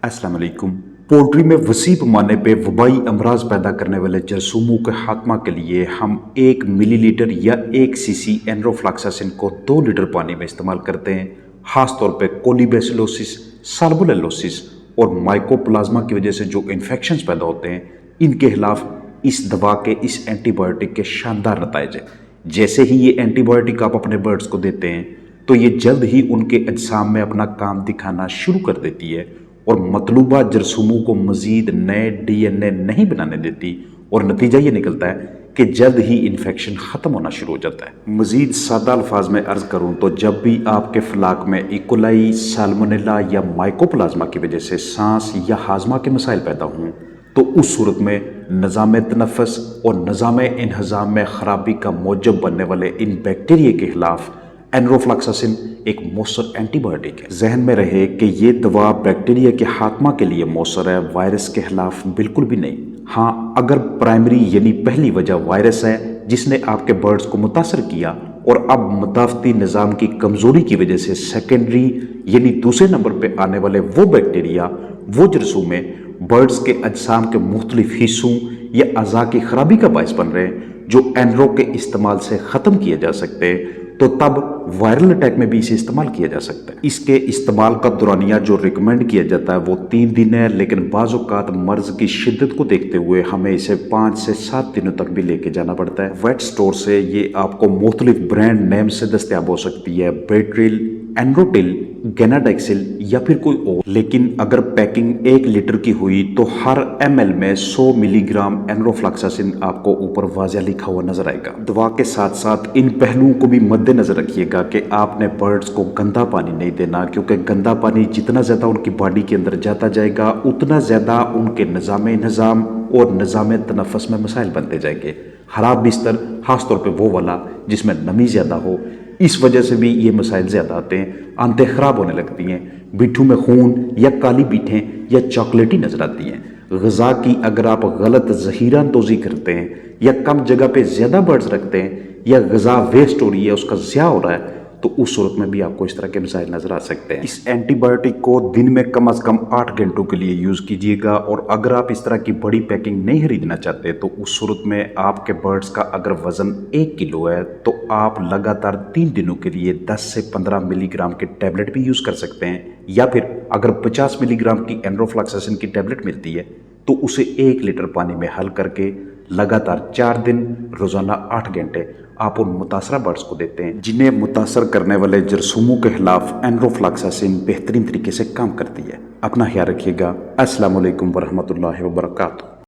अस्सलाम वालेकुम। पोल्ट्री में वसी पैमाने पे वबाई अमराज पैदा करने वाले जरासीमों के खात्मा के लिए हम 1 मिलीलीटर या 1 सीसी एनरोफ्लॉक्सासिन को 2 लीटर पानी में इस्तेमाल करते हैं। ख़ास तौर पे कोलीबैसिलोसिस, साल्मोनेलोसिस और माइकोप्लाज्मा की वजह से जो इन्फेक्शंस पैदा होते हैं, इनके खिलाफ इस दवा के, इस एंटीबायोटिक के शानदार नताइज हैं। जैसे ही ये एंटीबायोटिक आप अपने बर्ड्स को देते हैं तो ये जल्द ही उनके अजसाम में अपना काम दिखाना शुरू कर देती है और मतलूबा जरासीमों को मज़ीद नए DNA नहीं बनाने देती, और नतीजा ये निकलता है कि जल्द ही इन्फेक्शन ख़त्म होना शुरू हो जाता है। मज़ीद सादा अल्फाज में अर्ज़ करूँ तो जब भी आपके फलाक में इकोलाई, साल्मोनेला या माइकोप्लाज्मा की वजह से सांस या हाजमा के मसाइल पैदा हों तो उस सूरत में निज़ाम तनफ़्फ़ुस और निज़ाम इंहज़ाम में ख़राबी का मौजब बनने वाले इन बैक्टीरिया के खिलाफ एनरोफ्लॉक्सासिन एक मौसर एंटीबायोटिक है। जहन में रहे कि ये दवा बैक्टीरिया के खात्मा के लिए मौसर है, वायरस के खिलाफ बिल्कुल भी नहीं। हाँ, अगर प्राइमरी यानी पहली वजह वायरस है जिसने आपके बर्ड्स को मुतासर किया और अब मुदाफ़ती निज़ाम की कमज़ोरी की वजह से सेकेंडरी यानी दूसरे नंबर पर आने वाले वो बैक्टीरिया, वो जरासीम बर्ड्स के अजसाम के मुख्तलिफ हिस्सों या अज़ा की खराबी का बायस बन रहे हैं जो एनरो के इस्तेमाल से ख़त्म किए जा सकते हैं, तो तब वायरल अटैक में भी इसे इस्तेमाल किया जा सकता है। इसके इस्तेमाल का दौरानिया जो रिकमेंड किया जाता है वो 3 दिन है, लेकिन बाज़ औक़ात मर्ज़ की शिद्दत को देखते हुए हमें इसे 5 से 7 दिनों तक भी लेके जाना पड़ता है। वेट स्टोर से ये आपको मुख्तलिफ ब्रांड नेम से दस्तयाब हो सकती है, बेट्रिल, एंड्रोटिल, गेनाडेक्सिल या फिर कोई और। लेकिन अगर पैकिंग 1 लीटर की हुई तो हर ml में 100 मिलीग्राम एनरोफ्लॉक्सासिन आपको ऊपर वाज़ह लिखा हुआ नजर आएगा। दवा के साथ साथ इन पहलुओं को भी मद्देनजर रखिएगा कि आपने बर्ड्स को गंदा पानी नहीं देना, क्योंकि गंदा पानी जितना ज़्यादा उनकी बॉडी के अंदर जाता जाएगा उतना ज़्यादा उनके निज़ाम इंहज़ाम और निज़ाम तनफ़्फ़ुस में मसाइल बनते जाएंगे। खराब बिस्तर, ख़ासतौर पर वो वाला जिसमें नमी ज़्यादा हो, इस वजह से भी ये मसाइल ज़्यादा आते हैं। आंतें ख़राब होने लगती हैं, बिट्ठू में खून या काली बीठें या चॉकलेटी नज़र आती हैं। ग़िज़ा की अगर आप गलत ज़हीरा अंदोज़ी करते हैं या कम जगह पे ज़्यादा बर्ड्स रखते हैं या ग़िज़ा वेस्ट हो रही है, उसका ज़िया हो रहा है, तो उस सूरत में भी आपको इस तरह के मसाइल नज़र आ सकते हैं। इस एंटीबायोटिक को दिन में कम से कम 8 घंटों के लिए यूज़ कीजिएगा, और अगर आप इस तरह की बड़ी पैकिंग नहीं खरीदना चाहते तो उस सूरत में आपके बर्ड्स का अगर वज़न 1 किलो है तो आप लगातार 3 दिनों के लिए 10 से 15 मिलीग्राम के टैबलेट भी यूज़ कर सकते हैं, या फिर अगर 50 मिलीग्राम की एनरोफ्लॉक्सासिन की टैबलेट मिलती है तो उसे 1 लीटर पानी में हल करके लगातार 4 दिन रोज़ाना 8 घंटे आप उन मुतासरा बर्ड्स को देते हैं जिन्हें मुतासर करने वाले जरासीमों के खिलाफ एनरोफ्लॉक्सासिन बेहतरीन तरीके से काम करती है। अपना ख्याल रखिएगा। अस्सलाम वालेकुम वरहमतुल्लाहि वबरकातुहू।